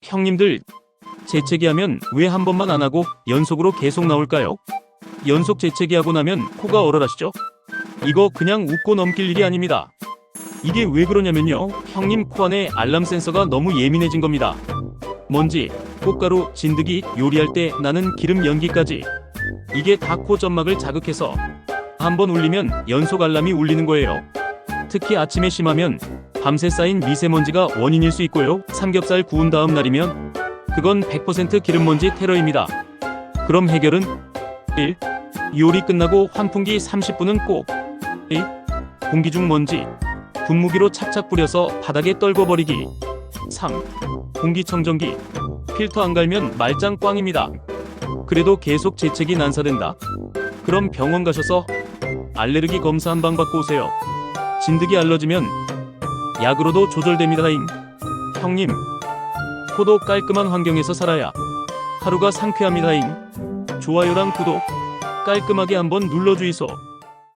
형님들, 재채기 하면 왜 한 번만 안 하고 연속으로 계속 나올까요? 연속 재채기 하고 나면 코가 얼얼하시죠? 이거 그냥 웃고 넘길 일이 아닙니다. 이게 왜 그러냐면요, 형님 코 안에 알람 센서가 너무 예민해진 겁니다. 먼지, 꽃가루, 진드기, 요리할 때 나는 기름 연기까지, 이게 다 코 점막을 자극해서 한번 울리면 연속 알람이 울리는 거예요. 특히 아침에 심하면 밤새 쌓인 미세먼지가 원인일 수 있고요. 삼겹살 구운 다음 날이면 그건 100% 기름먼지 테러입니다. 그럼 해결은 1. 요리 끝나고 환풍기 30분은 꼭. 2. 공기 중 먼지 분무기로 착착 뿌려서 바닥에 떨궈버리기. 3. 공기청정기 필터 안 갈면 말짱 꽝입니다. 그래도 계속 재채기 난사된다? 그럼 병원 가셔서 알레르기 검사 한 방 받고 오세요. 진드기 알러지면 약으로도 조절됩니다잉. 형님, 코도 깔끔한 환경에서 살아야 하루가 상쾌합니다잉. 좋아요랑 구독 깔끔하게 한번 눌러주이소.